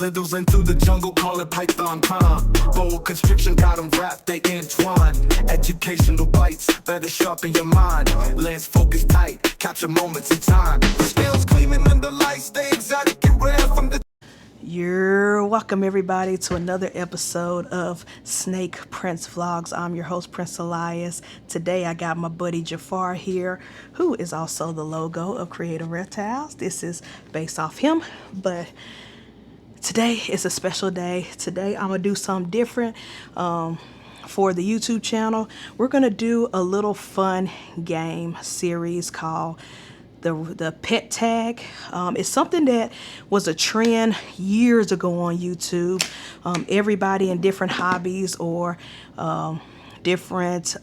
slithers through the jungle, call it python time. Bold constriction got them wrapped, they entwine. Educational bites, better sharpen your mind. Lens focus tight, capture moments in time. Scales gleaming under lights, stay exotic and rare from the... You're welcome, everybody, to another episode of Snake Prince Vlogs. I'm your host, Prince Elias. Today I got my buddy Jafar here, who is also the logo of Creative Reptiles. This is based off him, but today is a special day. Today I'm gonna do something different for the YouTube channel. We're gonna do a little fun game series called the pet tag. It's something that was a trend years ago on YouTube. Everybody in different hobbies or different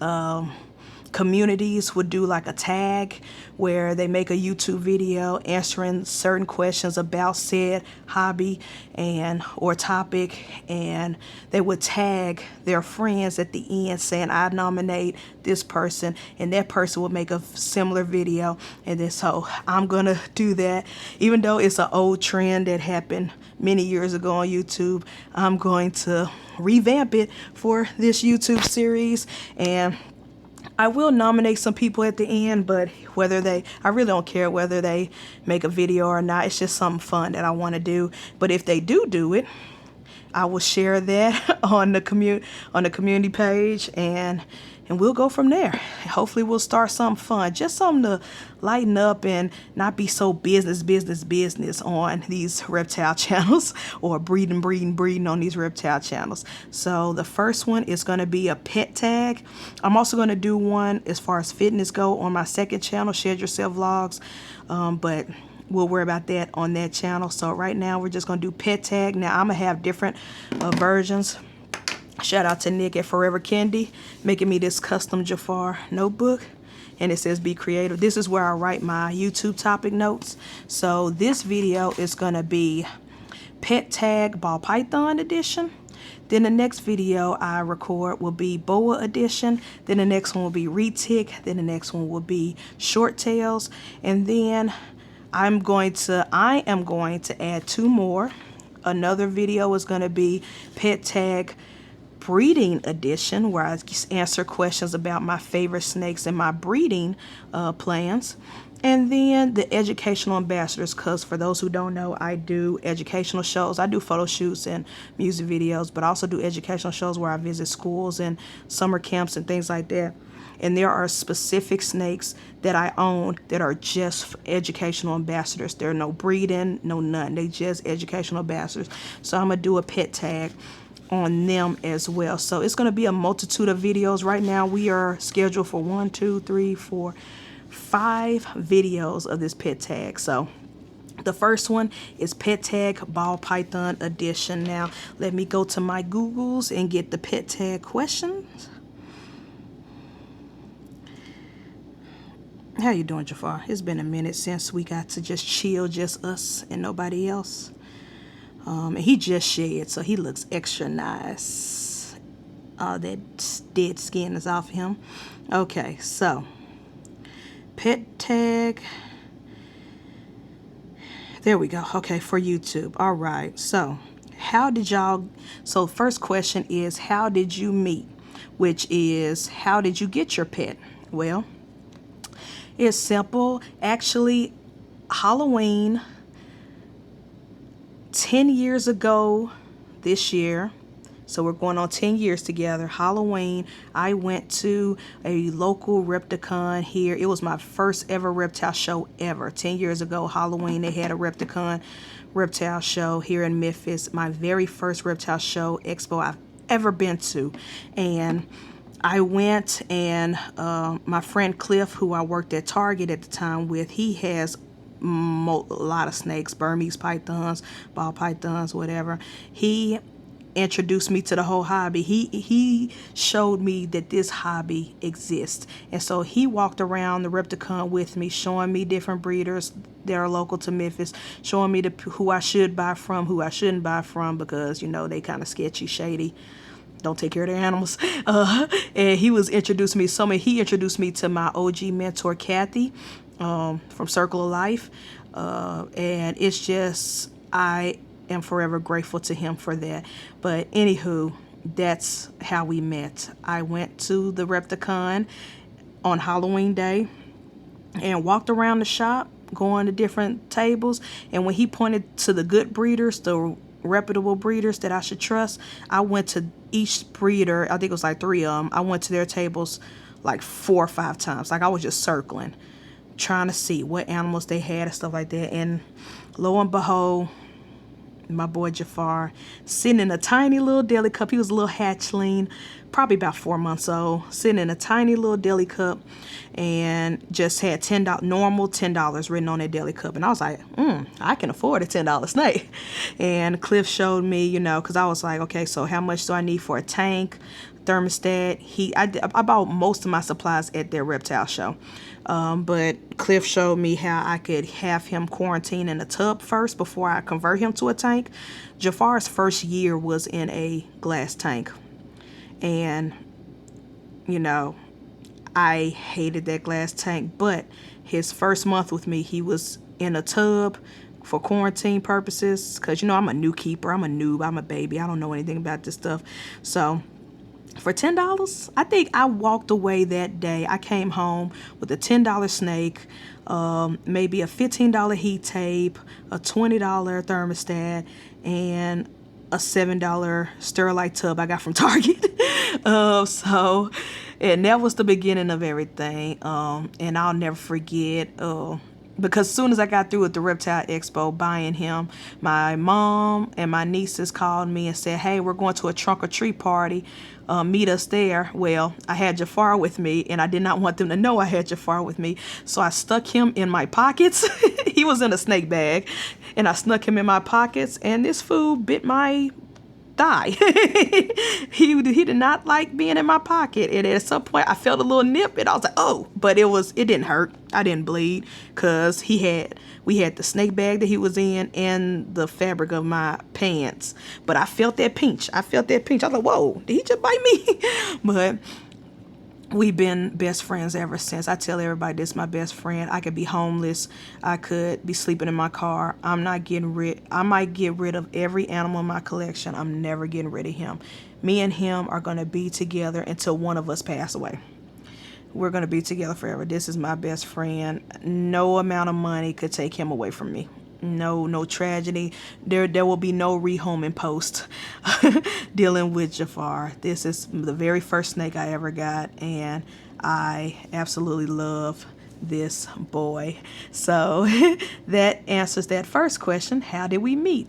communities would do like a tag where they make a YouTube video answering certain questions about said hobby and or topic, and they would tag their friends at the end saying, I nominate this person, and that person would make a similar video. And then so I'm gonna do that. Even though it's an old trend that happened many years ago on YouTube, I'm going to revamp it for this YouTube series, and I will nominate some people at the end, but I really don't care whether they make a video or not. It's just something fun that I want to do. But if they do it, I will share that on the community page, and we'll go from there. Hopefully we'll start something fun, just something to lighten up and not be so business on these reptile channels, or breeding on these reptile channels. So the first one is going to be a pet tag. I'm also going to do one as far as fitness go on my second channel, SnakePrinceVlogs, but we'll worry about that on that channel. So right now we're just going to do pet tag. Now I'm going to have different versions. Shout out to Nick at Forever Candy making me this custom Jafar notebook, and it says be creative. This is where I write my YouTube topic notes. So this video is going to be pet tag ball python edition. Then the next video I record will be boa edition. Then the next one will be retic. Then the next one will be short tails, and then I am going to add two more. Another video is going to be pet tag breeding edition, where I answer questions about my favorite snakes and my breeding plans. And then the educational ambassadors, because for those who don't know, I do educational shows. I do photo shoots and music videos, but I also do educational shows where I visit schools and summer camps and things like that. And there are specific snakes that I own that are just educational ambassadors. There are no breeding, no none. They just educational ambassadors. So I'm going to do a pet tag on them as well. So it's going to be a multitude of videos. Right now we are scheduled for 5 videos of this pet tag. So the first one is pet tag ball python edition. Now let me go to my Googles and get the pet tag questions. How you doing, Jafar? It's been a minute since we got to just chill, just us and nobody else. And he just shed, so he looks extra nice. That dead skin is off him. Okay, so pet tag. There we go. Okay, for YouTube. All right. So so first question is, how did you meet? Which is, how did you get your pet? Well, it's simple. Actually, Halloween 10 years ago this year, so we're going on 10 years together. Halloween, I went to a local Repticon here. It was my first ever reptile show ever. 10 years ago, Halloween, they had a Repticon reptile show here in Memphis. My very first reptile show expo I've ever been to. And I went, and my friend Cliff, who I worked at Target at the time with, he has a lot of snakes, Burmese pythons, ball pythons, whatever. He introduced me to the whole hobby. He showed me that this hobby exists, and so he walked around the Repticon with me, showing me different breeders that are local to Memphis, showing me who I should buy from, who I shouldn't buy from, because you know they kind of sketchy, shady, don't take care of their animals. And he introduced me to my OG mentor Kathy from Circle of Life, and it's just, I am forever grateful to him for that. But anywho, that's how we met. I went to the Repticon on Halloween Day and walked around the shop, going to different tables. And when he pointed to the good breeders, the reputable breeders that I should trust, I went to each breeder. I think it was like 3 of them. I went to their tables like 4 or 5 times. Like I was just circling, trying to see what animals they had and stuff like that. And lo and behold, my boy Jafar, sitting in a tiny little deli cup. He was a little hatchling, probably about 4 months old, sitting in a tiny little deli cup, and just had normal $10 written on that deli cup. And I was like, I can afford a $10 snake. And Cliff showed me, you know, because I was like, okay, so how much do I need for a tank, thermostat? I bought most of my supplies at their reptile show. But Cliff showed me how I could have him quarantine in a tub first before I convert him to a tank. Jafar's first year was in a glass tank. And, you know, I hated that glass tank. But his first month with me, he was in a tub for quarantine purposes. Because, you know, I'm a new keeper. I'm a noob. I'm a baby. I don't know anything about this stuff. So for $10, I think I walked away that day. I came home with a $10 snake, maybe a $15 heat tape, a $20 thermostat, and a $7 Sterilite tub I got from Target. And that was the beginning of everything. And I'll never forget, because as soon as I got through with the Reptile Expo buying him, my mom and my nieces called me and said, hey, we're going to a trunk or treat party. Meet us there. Well, I had Jafar with me, and I did not want them to know I had Jafar with me. So I stuck him in my pockets. He was in a snake bag, and I snuck him in my pockets, and this fool bit my thigh. He did not like being in my pocket, and at some point I felt a little nip, and I was like, oh, but it didn't hurt. I didn't bleed, because we had the snake bag that he was in and the fabric of my pants. But I felt that pinch. I was like, whoa, did he just bite me? But we've been best friends ever since. I tell everybody this is my best friend. I could be homeless. I could be sleeping in my car. I might get rid of every animal in my collection. I'm never getting rid of him. Me and him are going to be together until one of us pass away. We're going to be together forever. This is my best friend. No amount of money could take him away from me. No tragedy. There will be no rehoming post dealing with Jafar. This is the very first snake I ever got, and I absolutely love this boy. So that answers that first question. How did we meet?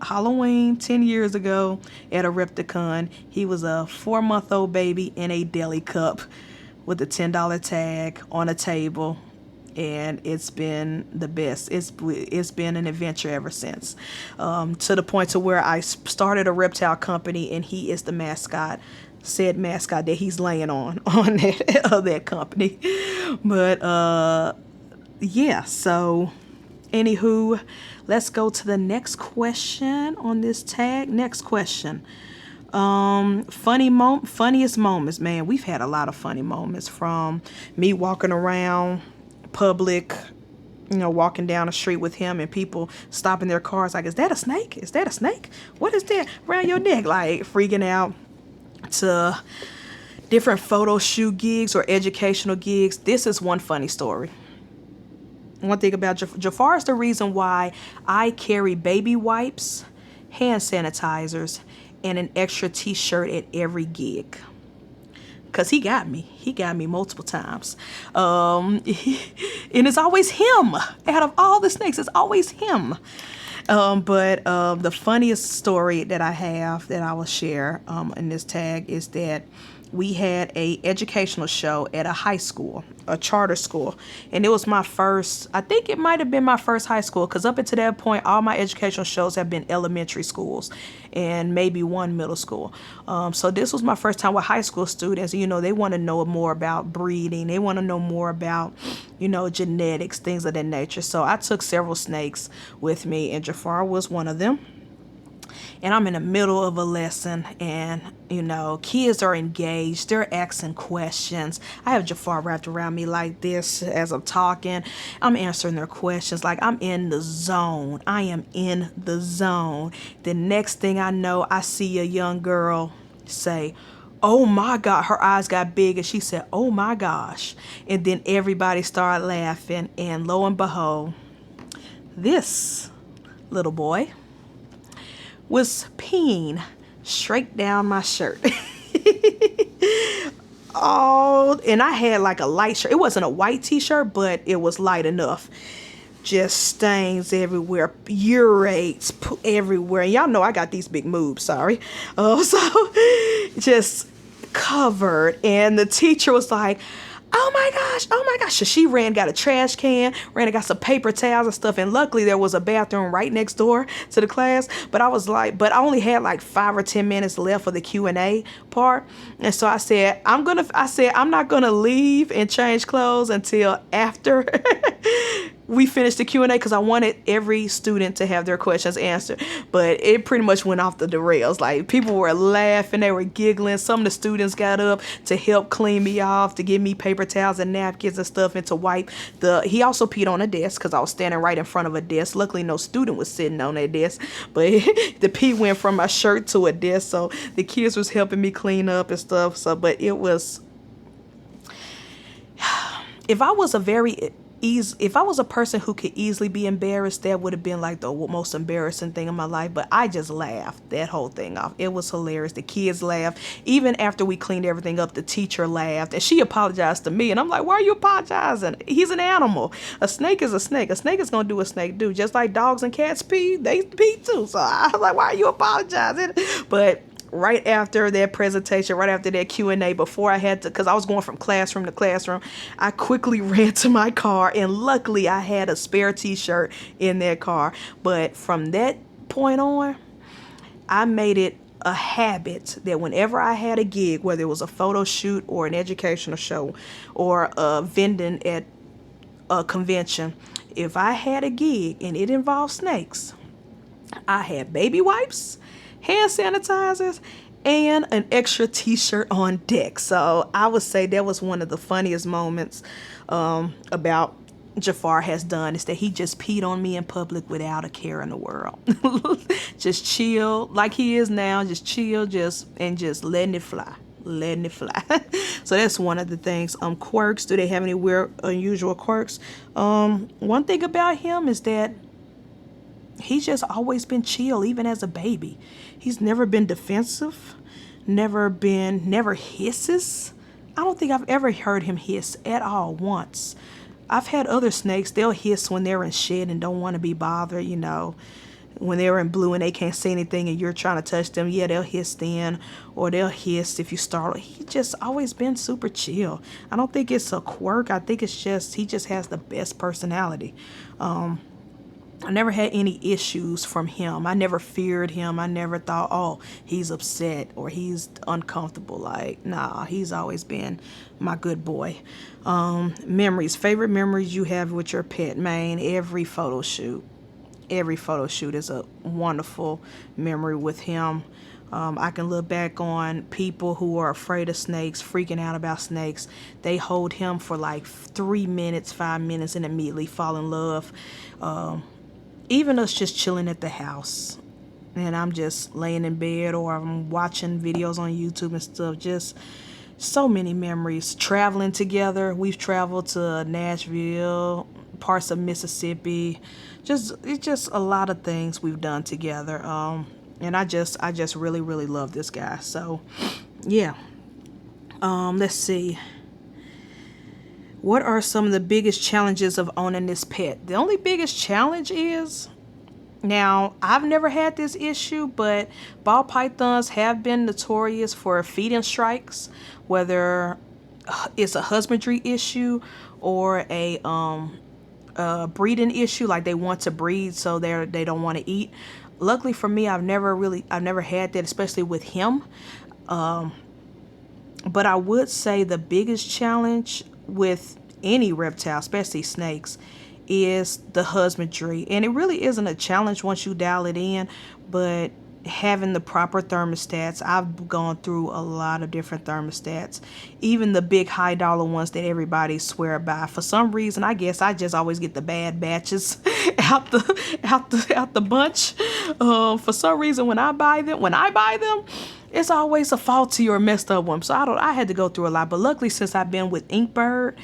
Halloween 10 years ago at a Repticon. He was a 4-month-old baby in a deli cup with a $10 tag on a table, and it's been the best. It's been an adventure ever since, to the point to where I started a reptile company, and he is the said mascot that he's laying on that company. But yeah, so anywho, let's go to the next question on this tag. Next question. Funniest moments, man. We've had a lot of funny moments, from me walking around public, you know, walking down the street with him and people stopping their cars like, is that a snake? Is that a snake? What is that around your neck? Like freaking out, to different photo shoot gigs or educational gigs. This is one funny story. One thing about Jafar is the reason why I carry baby wipes, hand sanitizers, and an extra t-shirt at every gig. Because he got me multiple times. And it's always him. Out of all the snakes, it's always him. But the funniest story that I have that I will share in this tag is that we had a educational show at a high school, a charter school. And it was my first, I think it might have been my first high school, because up until that point, all my educational shows have been elementary schools and maybe one middle school. So this was my first time with high school students. You know, they want to know more about breeding. They want to know more about, you know, genetics, things of that nature. So I took several snakes with me, and Jafar was one of them. and I'm in the middle of a lesson, and you know, kids are engaged, they're asking questions. I have Jafar wrapped around me like this as I'm talking. I'm answering their questions like I'm in the zone. I am in the zone. The next thing I know, I see a young girl say, "Oh my God," her eyes got big and she said, "Oh my gosh." And then everybody started laughing, and lo and behold, this little boy was peeing straight down my shirt. Oh, and I had like a light shirt. It wasn't a white t-shirt, but it was light enough. Just stains everywhere, urates everywhere. Y'all know I got these big moves, sorry. So just covered. And the teacher was like, "Oh my gosh, oh my gosh." So she ran, got a trash can, ran and got some paper towels and stuff. And luckily there was a bathroom right next door to the class. But I was like, but I only had like 5 or 10 minutes left for the Q&A part. And so I said, I'm not gonna leave and change clothes until after we finished the Q&A, because I wanted every student to have their questions answered. But it pretty much went off the rails. Like, people were laughing, they were giggling. Some of the students got up to help clean me off, to give me paper towels and napkins and stuff, and to wipe he also peed on a desk because I was standing right in front of a desk. Luckily no student was sitting on that desk, but the pee went from my shirt to a desk, so the kids was helping me clean up and stuff. So, but it was, if I was a person who could easily be embarrassed, that would have been like the most embarrassing thing in my life. But I just laughed that whole thing off. It was hilarious. The kids laughed. Even after we cleaned everything up, the teacher laughed, and she apologized to me. And I'm like, "Why are you apologizing? He's an animal. A snake is a snake. A snake is going to do what a snake do. Just like dogs and cats pee, they pee too." So I was like, "Why are you apologizing?" But right after that presentation, right after that Q&A, before I had to, because I was going from classroom to classroom, I quickly ran to my car, and luckily I had a spare t-shirt in that car. But from that point on, I made it a habit that whenever I had a gig, whether it was a photo shoot or an educational show or a vending at a convention, if I had a gig and it involved snakes, I had baby wipes, hand sanitizers, and an extra t-shirt on deck. So I would say that was one of the funniest moments about Jafar has done, is that he just peed on me in public without a care in the world. Just chill like he is now, just chill, just letting it fly. So that's one of the things. Quirks, do they have any weird, unusual quirks? One thing about him is that he's just always been chill, even as a baby. He's never been defensive, never hisses. I don't think I've ever heard him hiss at all once. I've had other snakes, they'll hiss when they're in shit and don't want to be bothered, you know. When they're in blue and they can't say anything and you're trying to touch them, yeah, they'll hiss then, or they'll hiss if you startle. He just always been super chill. I don't think it's a quirk. I think it's just, he just has the best personality. I never had any issues from him. I never feared him. I never thought, "Oh, he's upset or he's uncomfortable." Like, nah, he's always been my good boy. Memories, favorite memories you have with your pet. Man, every photo shoot is a wonderful memory with him. I can look back on people who are afraid of snakes, freaking out about snakes. They hold him for like 3 minutes, 5 minutes, and immediately fall in love. Even us just chilling at the house, and I'm just laying in bed, or I'm watching videos on YouTube and stuff. Just so many memories. Traveling together. We've traveled to Nashville, parts of Mississippi. It's just a lot of things we've done together. And I just really, really love this guy. So yeah. Let's see. What are some of the biggest challenges of owning this pet? The only biggest challenge is, now, I've never had this issue, but ball pythons have been notorious for feeding strikes, whether it's a husbandry issue or a breeding issue, like they want to breed so they don't want to eat. Luckily for me, I've never had that, especially with him. But I would say the biggest challenge with any reptile, especially snakes, is the husbandry. And it really isn't a challenge once you dial it in, but having the proper thermostats. I've gone through a lot of different thermostats, even the big high dollar ones that everybody swear by. For some reason, I guess I just always get the bad batches out the bunch. For some reason, when I buy them, it's always a faulty or messed up one. So I had to go through a lot. But luckily, since I've been with Inkbird,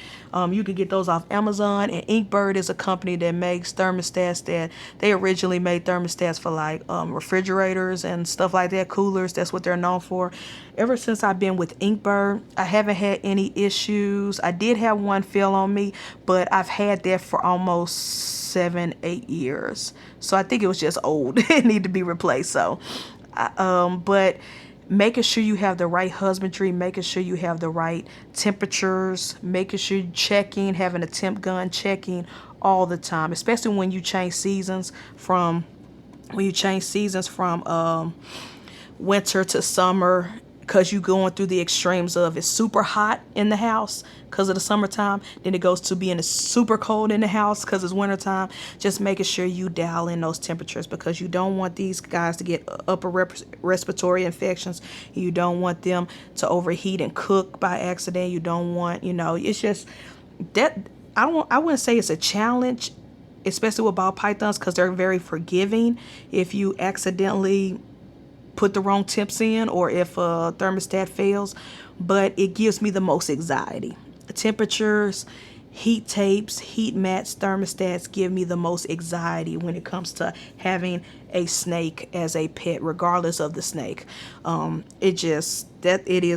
you can get those off Amazon. And Inkbird is a company that makes thermostats that they originally made thermostats for like refrigerators and stuff like that, coolers. That's what they're known for. Ever since I've been with Inkbird, I haven't had any issues. I did have one fail on me, but I've had that for almost 7-8 years. So I think it was just old. It needed to be replaced. So, but making sure you have the right husbandry, making sure you have the right temperatures, making sure you're checking, having a temp gun checking all the time, especially when you change seasons from winter to summer, because you're going through the extremes of it's super hot in the house because of the summertime, then it goes to being super cold in the house because it's wintertime. Just making sure you dial in those temperatures, because you don't want these guys to get upper respiratory infections. You don't want them to overheat and cook by accident. You don't want, it's just that I wouldn't say it's a challenge, especially with ball pythons, because they're very forgiving if you accidentally put the wrong temps in or if a thermostat fails. But it gives me the most anxiety. Temperatures, heat tapes, heat mats, thermostats give me the most anxiety when it comes to having a snake as a pet, regardless of the snake. It is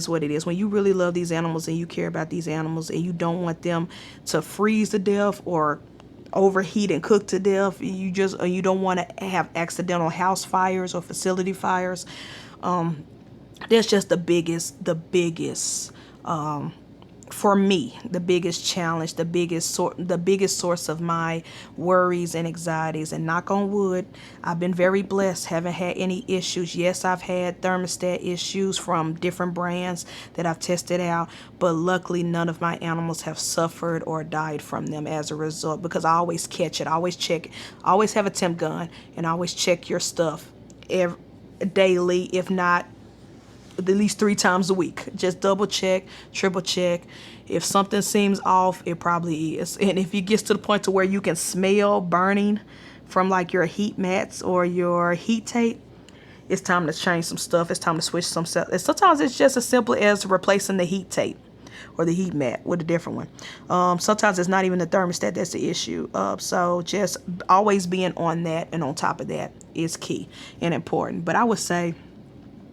what it is. When you really love these animals and you care about these animals and you don't want them to freeze to death or overheat and cook to death, you don't want to have accidental house fires or facility fires. That's just the biggest for me, the biggest challenge, the biggest source of my worries and anxieties. And knock on wood, I've been very blessed, haven't had any issues. Yes, I've had thermostat issues from different brands that I've tested out, but luckily none of my animals have suffered or died from them as a result, because I always catch it, I always check it, I always have a temp gun, and I always check your stuff daily, if not at least 3 times a week. Just double check, triple check. If something seems off, it probably is. And if it gets to the point to where you can smell burning from like your heat mats or your heat tape, it's time to change some stuff. It's time to switch some stuff. And sometimes it's just as simple as replacing the heat tape or the heat mat with a different one. Sometimes it's not even the thermostat that's the issue. So just always being on that and on top of that is key and important. But I would say,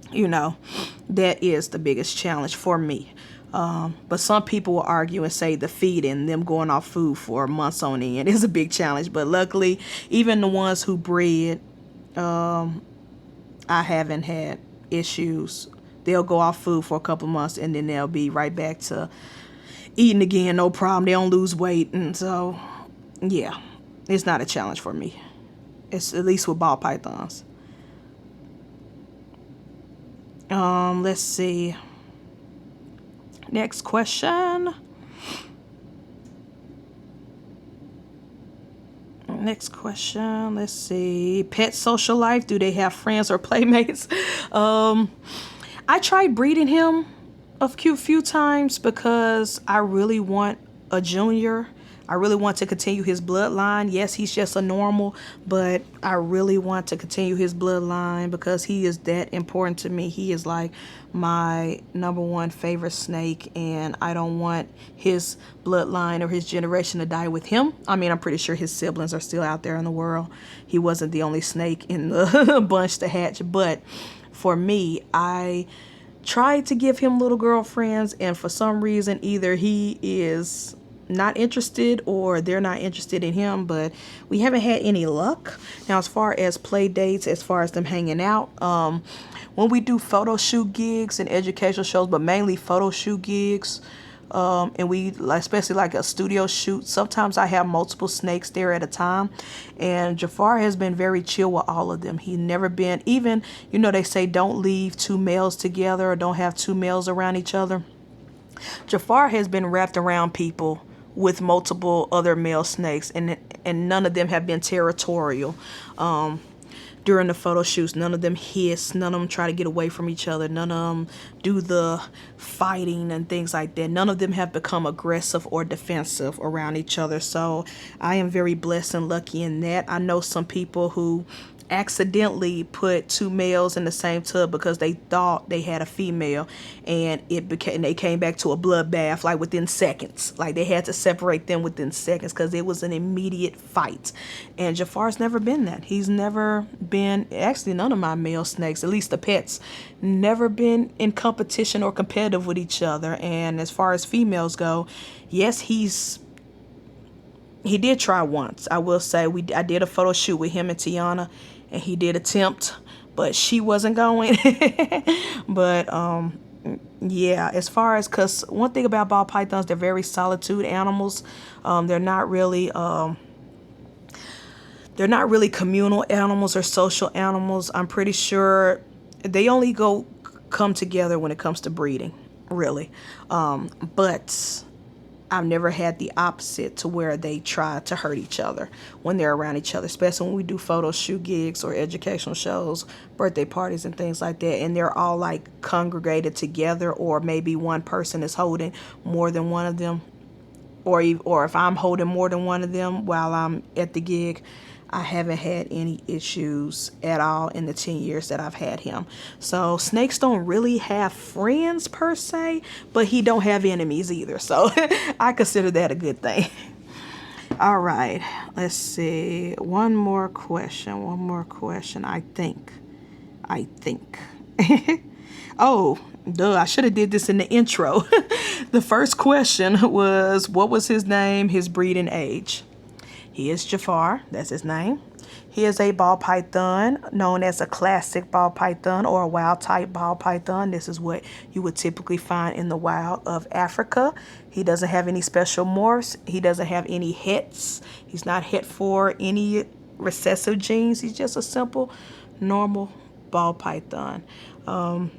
that is the biggest challenge for me. But some people will argue and say the feeding, them going off food for months on end, is a big challenge. But luckily, even the ones who breed, I haven't had issues. They'll go off food for a couple months and then they'll be right back to eating again, no problem. They don't lose weight. And so, yeah, it's not a challenge for me. It's at least with ball pythons. Let's see. Next question. Let's see. Pet social life. Do they have friends or playmates? I tried breeding him a few times because I really want a junior. I really want to continue his bloodline. Yes, he's just a normal, but I really want to continue his bloodline because he is that important to me. He is like my #1 favorite snake, and I don't want his bloodline or his generation to die with him. I mean, I'm pretty sure his siblings are still out there in the world. He wasn't the only snake in the bunch to hatch, but for me, I tried to give him little girlfriends, and for some reason, either he is not interested or they're not interested in him, but we haven't had any luck. Now, as far as play dates, as far as them hanging out, when we do photo shoot gigs and educational shows, but mainly photo shoot gigs, and we especially like a studio shoot, sometimes I have multiple snakes there at a time, and Jafar has been very chill with all of them. He's never been, even, they say don't leave 2 males together or don't have 2 males around each other. Jafar has been wrapped around people with multiple other male snakes, and none of them have been territorial. during the photo shoots. None of them hiss. None of them try to get away from each other. None of them do the fighting and things like that. None of them have become aggressive or defensive around each other. So I am very blessed and lucky in that. I know some people who accidentally put two males in the same tub because they thought they had a female, and they came back to a bloodbath like within seconds. Like they had to separate them within seconds because it was an immediate fight. And Jafar's never been that. He's never been, actually none of my male snakes, at least the pets, never been in competition or competitive with each other. And as far as females go, yes, he did try once. I will say I did a photo shoot with him and Tiana, and he did attempt, but she wasn't going. But yeah, as far as, because one thing about ball pythons, they're very solitude animals. They're not really communal animals or social animals. I'm pretty sure they only come together when it comes to breeding, really. But I've never had the opposite, to where they try to hurt each other when they're around each other, especially when we do photo shoot gigs or educational shows, birthday parties and things like that. And they're all like congregated together, or maybe one person is holding more than one of them, or if I'm holding more than one of them while I'm at the gig. I haven't had any issues at all in the 10 years that I've had him. So snakes don't really have friends per se, but he don't have enemies either. So I consider that a good thing. All right, let's see. One more question. I think. Oh, duh, I should have did this in the intro. The first question was, what was his name, his breed, and age? He is Jafar. That's his name. He is a ball python, known as a classic ball python or a wild type ball python. This is what you would typically find in the wild of Africa. He doesn't have any special morphs. He doesn't have any hets. He's not het for any recessive genes. He's just a simple, normal ball python. Or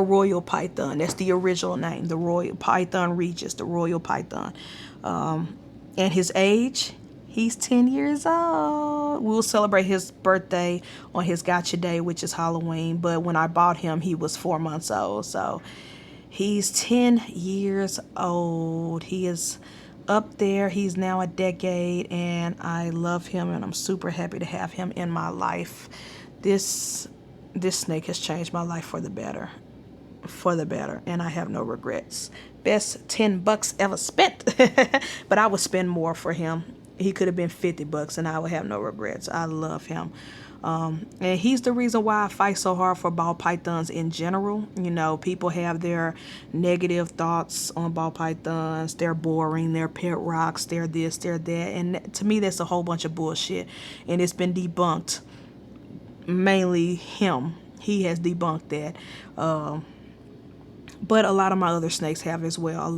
royal python. That's the original name. The royal python regis, the royal python. And his age, he's 10 years old. We'll celebrate his birthday on his gotcha day, which is Halloween. But when I bought him, he was 4 months old. So he's 10 years old. He is up there. He's now a decade, and I love him, and I'm super happy to have him in my life. This snake has changed my life for the better. And I have no regrets. Best $10 ever spent. But I would spend more for him. He could have been $50 and I would have no regrets. I love him. And he's the reason why I fight so hard for ball pythons in general. You know, people have their negative thoughts on ball pythons. They're boring, they're pet rocks, they're this, they're that. And to me, that's a whole bunch of bullshit. And it's been debunked. Mainly him. He has debunked that. But a lot of my other snakes have as well.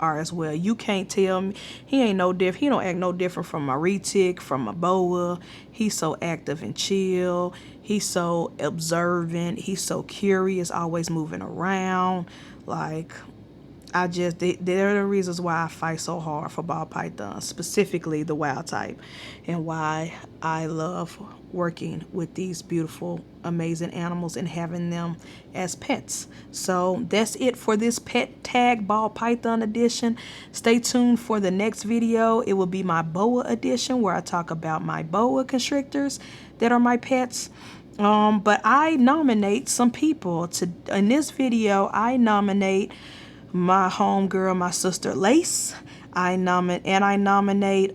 Are as well. You can't tell me he ain't no different. He don't act no different from my retic, from my boa. He's so active and chill. He's so observant. He's so curious, always moving around. Like, they're the reasons why I fight so hard for ball pythons, specifically the wild type, and why I love working with these beautiful, amazing animals and having them as pets. So that's it for this pet tag ball python edition. Stay tuned for the next video. It will be my boa edition, where I talk about my boa constrictors that are my pets. But I nominate some people in this video. I nominate my homegirl, my sister Lace. I nominate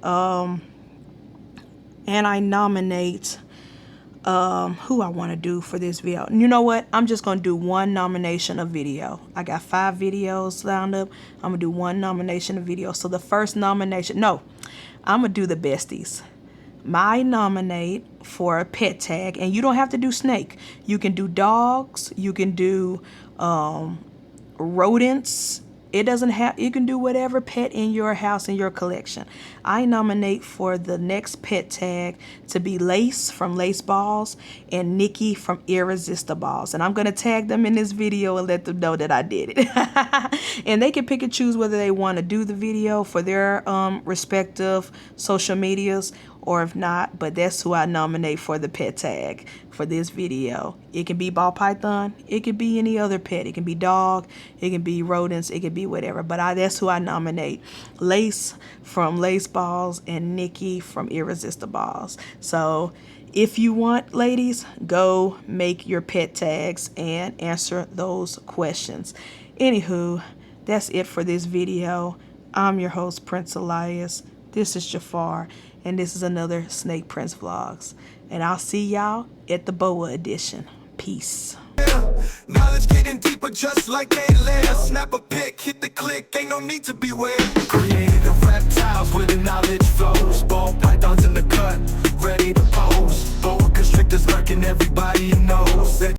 who I want to do for this video. You know what? I'm just going to do one nomination of video. I got 5 videos lined up. I'm going to do one nomination of video. So the first nomination, no, I'm going to do the besties. My nominate for a pet tag, and you don't have to do snake. You can do dogs. You can do rodents. You can do whatever pet in your house, in your collection. I nominate for the next pet tag to be Lace from Lace Balls and Nikki from Irresistiballs. And I'm going to tag them in this video and let them know that I did it. And they can pick and choose whether they want to do the video for their respective social medias, or if not, but that's who I nominate for the pet tag for this video. It can be ball python, it could be any other pet, it can be dog, it can be rodents, it could be whatever, but that's who I nominate. Lace from Lace Balls and Nikki from Irresistiballs. So if you want, ladies, go make your pet tags and answer those questions. Anywho, that's it for this video. I'm your host, Prince Elias. This is Jafar, and this is another Snake Prince Vlogs. And I'll see y'all at the Boa edition. Peace. Knowledge getting deeper just like aliens. Snap a pic, hit the click, ain't no need to be weird. Creative reptiles where the knowledge flows. Ball pythons in the cut, ready to pose. Boa constrictors lurking, everybody knows that